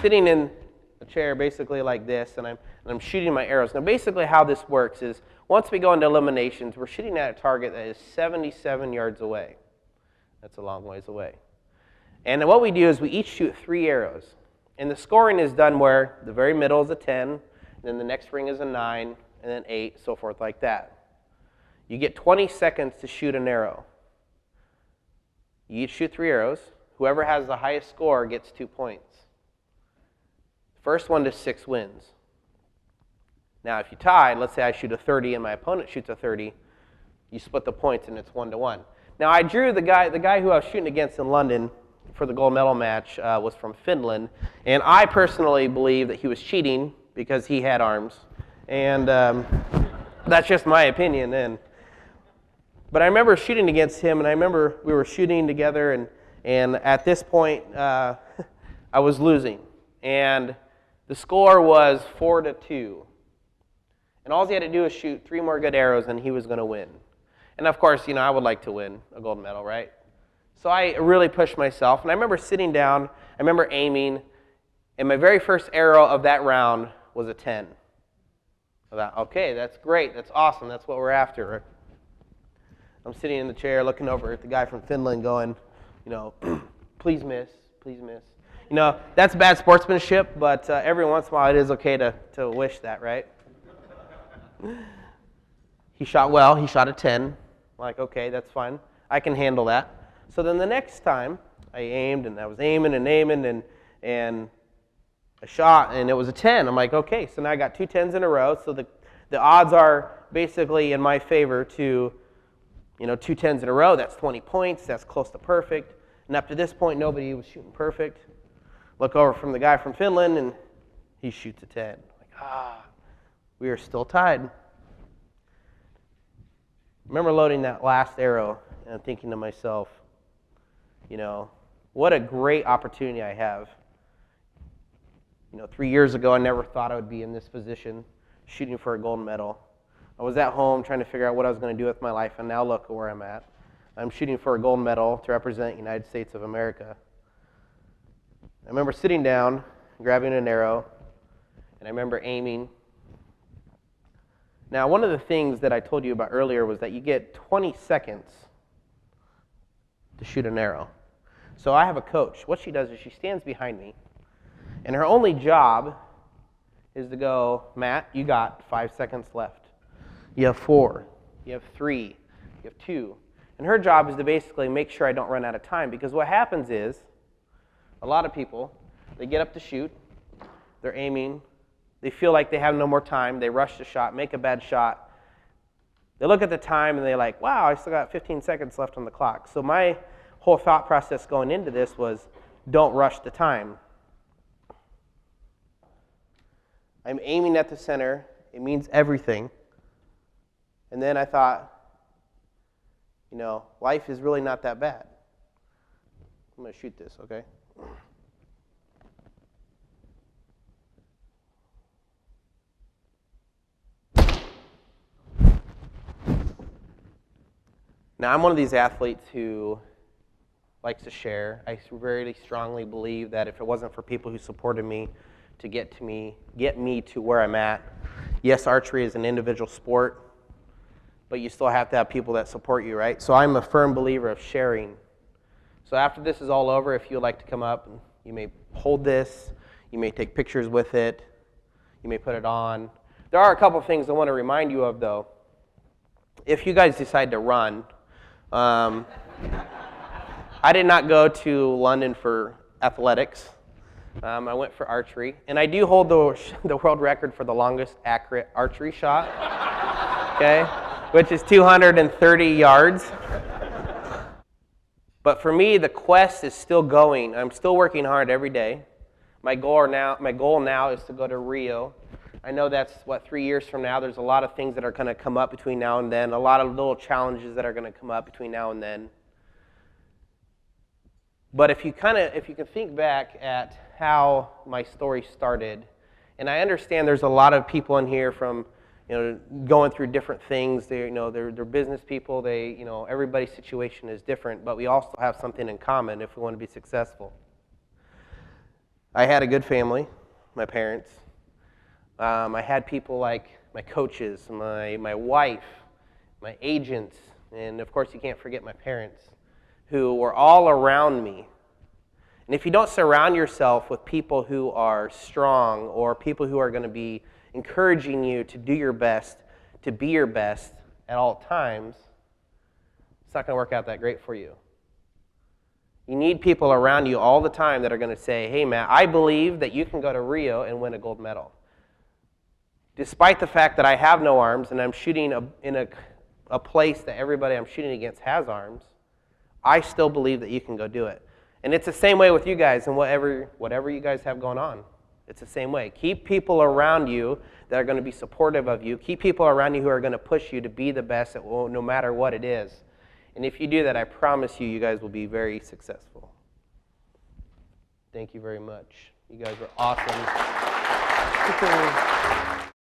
sitting in a chair basically like this, and I'm shooting my arrows. Now basically how this works is once we go into eliminations, we're shooting at a target that is 77 yards away. That's a long ways away. And what we do is we each shoot 3 arrows. And the scoring is done where the very middle is a 10, and then the next ring is a 9, and then 8, so forth like that. You get 20 seconds to shoot an arrow. You each shoot 3 arrows. Whoever has the highest score gets 2 points. First one to 6 wins. Now, if you tied, let's say I shoot a 30 and my opponent shoots a 30, you split the points and it's 1-1. Now, I drew the guy who I was shooting against in London for the gold medal match was from Finland, and I personally believe that he was cheating because he had arms, and that's just my opinion. But I remember shooting against him, and I remember we were shooting together, and at this point, I was losing, and the score was 4-2. And all he had to do was shoot 3 more good arrows, and he was going to win. And of course, I would like to win a gold medal, right? So I really pushed myself, and I remember sitting down, I remember aiming, and my very first arrow of that round was a 10. I thought, okay, that's great, that's awesome, that's what we're after. I'm sitting in the chair looking over at the guy from Finland going, please miss, please miss. That's bad sportsmanship, but every once in a while it is okay to wish that, right? He shot well, he shot a 10. I'm like, okay, that's fine, I can handle that. So then the next time I aimed, and I was aiming and aiming, and I shot, and it was a 10. I'm like, okay, so now I got 2 10s in a row, so the odds are basically in my favor to 2 10s in a row. That's 20 points, that's close to perfect. And up to this point, nobody was shooting perfect. Look over from the guy from Finland, and he shoots a 10. Like, we are still tied. I remember loading that last arrow and thinking to myself, what a great opportunity I have. 3 years ago, I never thought I would be in this position, shooting for a gold medal. I was at home trying to figure out what I was going to do with my life, and now look at where I'm at. I'm shooting for a gold medal to represent the United States of America. I remember sitting down, grabbing an arrow, and I remember aiming. Now, one of the things that I told you about earlier was that you get 20 seconds to shoot an arrow. So I have a coach. What she does is she stands behind me, and her only job is to go, Matt, you got 5 seconds left. You have 4, you have 3, you have 2. And her job is to basically make sure I don't run out of time, because what happens is a lot of people, they get up to shoot, they're aiming, they feel like they have no more time, they rush the shot, make a bad shot. They look at the time and they're like, wow, I still got 15 seconds left on the clock. So my whole thought process going into this was, don't rush the time. I'm aiming at the center. It means everything. And then I thought, life is really not that bad. I'm going to shoot this, okay? Now, I'm one of these athletes who likes to share. I very strongly believe that if it wasn't for people who supported me to get me to where I'm at, yes, archery is an individual sport, but you still have to have people that support you, right? So I'm a firm believer of sharing. So after this is all over, if you'd like to come up, you may hold this, you may take pictures with it, you may put it on. There are a couple things I want to remind you of, though. If you guys decide to run, I did not go to London for athletics. I went for archery, and I do hold the world record for the longest accurate archery shot, okay, which is 230 yards. But for me, the quest is still going. I'm still working hard every day. My goal now is to go to Rio. I know that's, 3 years from now. There's a lot of things that are going to come up between now and then, a lot of little challenges that are going to come up between now and then. But if you can think back at how my story started, and I understand there's a lot of people in here from, going through different things. They're business people. Everybody's situation is different, but we also have something in common if we want to be successful. I had a good family, my parents. I had people like my coaches, my wife, my agents, and of course you can't forget my parents, who were all around me. And if you don't surround yourself with people who are strong or people who are going to be encouraging you to do your best, to be your best at all times, it's not going to work out that great for you. You need people around you all the time that are going to say, hey, Matt, I believe that you can go to Rio and win a gold medal. Despite the fact that I have no arms and I'm shooting in a place that everybody I'm shooting against has arms, I still believe that you can go do it. And it's the same way with you guys and whatever you guys have going on. It's the same way. Keep people around you that are going to be supportive of you. Keep people around you who are going to push you to be the best at no matter what it is. And if you do that, I promise you, you guys will be very successful. Thank you very much. You guys were awesome.